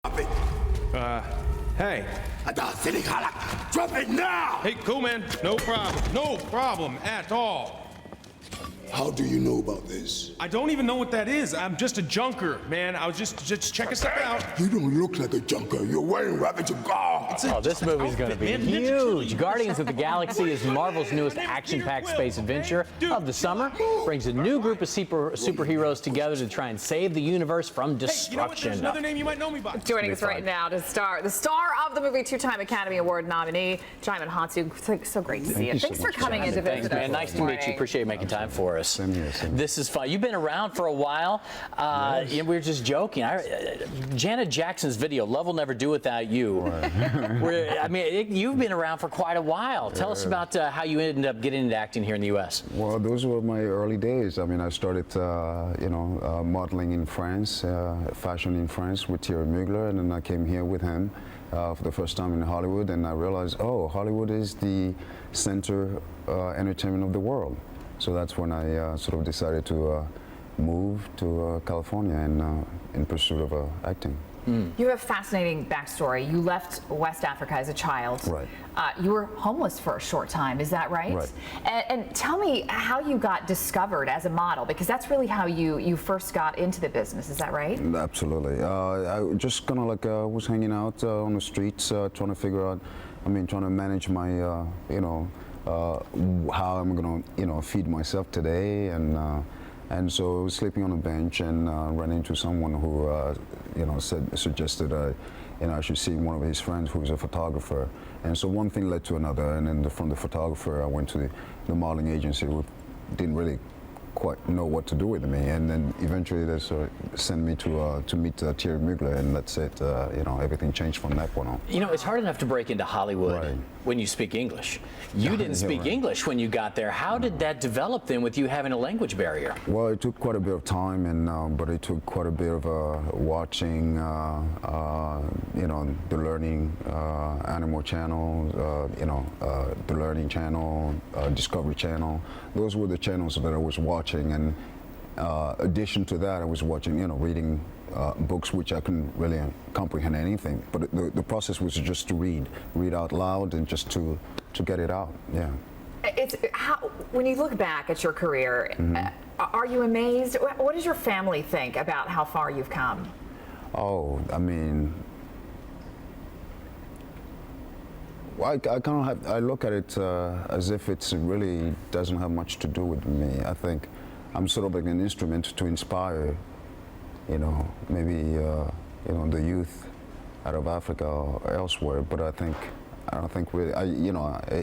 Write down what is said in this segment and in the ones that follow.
Drop it. Hey. Drop it now! Hey, cool, man. No problem. No problem at all. How do you know about this? I don't even know what that is. I'm just a junker, man. I was just checking stuff out. You don't look like a junker. You're wearing rabbit guard. Oh, this movie's going to be huge. Guardians of the Galaxy is Marvel's newest action-packed space adventure of the summer. Brings a new group of superheroes together to try and save the universe from destruction. Hey, you know what? There's another name you might know me by. Joining us right now to star the star of the movie, two-time Academy Award nominee, Djimon Hounsou. So great to see you. Thanks for coming in to visit us. Man, nice to meet you. Appreciate you making time for us. This is fun. You've been around for a while. Yes. We were just joking. Janet Jackson's video, "Love Will Never Do Without You." Right. You've been around for quite a while. Tell us about how you ended up getting into acting here in the U.S. Well, those were my early days. I started, modeling in France, fashion in France with Thierry Mugler, and then I came here with him for the first time in Hollywood, and I realized, oh, Hollywood is the center entertainment of the world. So that's when I sort of decided to move to California and in pursuit of acting. You have a fascinating backstory. You left West Africa as a child. Right. You were homeless for a short time, is that right? Right. And tell me how you got discovered as a model, because that's really how you first got into the business, is that right? Absolutely. I just kind of like was hanging out on the streets, trying to figure out, trying to manage my, how I'm gonna, feed myself today, and so sleeping on a bench and ran into someone who, suggested I should see one of his friends who's a photographer, and so one thing led to another, and then from the photographer I went to the modeling agency, who didn't really quite know what to do with me, and then eventually they sent me to meet Thierry Mugler, and that's it. Everything changed from that point on. It's hard enough to break into Hollywood when you speak English. You didn't speak English when you got there. How did that develop then, with you having a language barrier? Well, it took quite a bit of time, and but it took quite a bit of watching, the Learning Animal Channel, the Learning Channel, Discovery Channel. Those were the channels that I was watching, and addition to that, I was watching, reading books which I couldn't really comprehend anything. But the process was just to read out loud, and just to get it out. Yeah. It's when you look back at your career, are you amazed? What does your family think about how far you've come? Oh, I look at it as if it really doesn't have much to do with me. I think I'm sort of like an instrument to inspire, maybe the youth out of Africa or elsewhere. But I don't think really,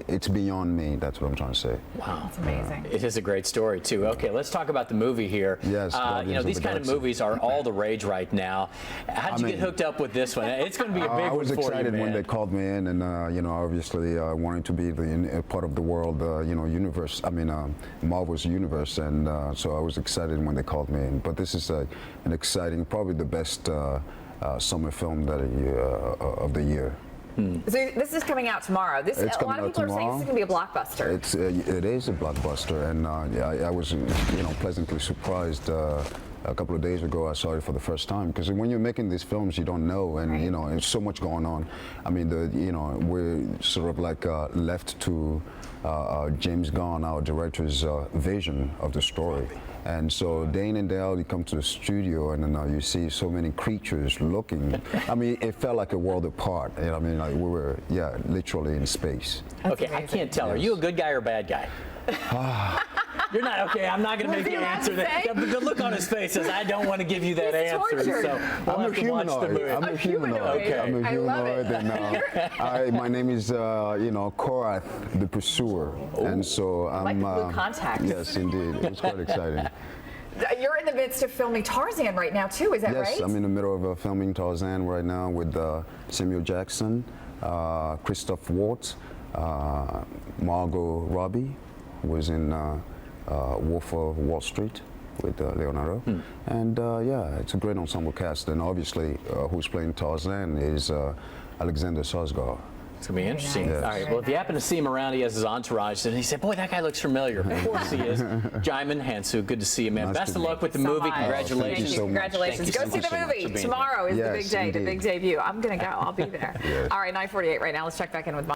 it's beyond me. That's what I'm trying to say. Wow, that's amazing. It is a great story too. Okay, let's talk about the movie here. Yes. These kind of movies are all the rage right now. How did you get hooked up with this one? It's going to be a big one for you, I was excited when they called me in, and obviously wanting to be a part of the world, universe. Marvel's universe, and so I was excited when they called me in. But this is an exciting, probably the best summer film of the year. So this is coming out tomorrow. A lot of people are saying this is going to be a blockbuster. It is a blockbuster, and I was pleasantly surprised. A couple of days ago, I saw it for the first time, because when you're making these films, you don't know, and there's so much going on. We're sort of like left to James Gunn, our director's vision of the story. And so day in and day out, you come to the studio, and then you see so many creatures looking. It felt like a world apart. We were, literally in space. Okay, I can't tell. Are you a good guy or a bad guy? You're not. Okay, I'm not going to make you answer that. The look on his face says, I don't want to give you that answer. So we'll have to watch the movie. I'm a humanoid. Okay. I'm a humanoid, and my name is, Korath, the Pursuer. Oh. And so I'm. Like blue contacts. Yes, indeed. It's quite exciting. You're in the midst of filming Tarzan right now, too, is that right? Yes, I'm in the middle of filming Tarzan right now with Samuel Jackson, Christoph Waltz, Margot Robbie, who was in Wolf of Wall Street with Leonardo. And it's a great ensemble cast. And obviously, who's playing Tarzan is Alexander Skarsgård. It's gonna be interesting. nice. All right. Well, if you happen to see him around, he has his entourage, and he said, "Boy, that guy looks familiar." Of course he is. Djimon Hounsou, good to see you, man. Nice Best to of meet luck with the you so movie. much. Congratulations. Thank you so much. Congratulations. Thank you Go so see much the for movie. being here. Tomorrow is the Yes, big day, the indeed. big debut. I'm going to go. I'll be there. All right, 9:48 right now. Let's check back in with Mike.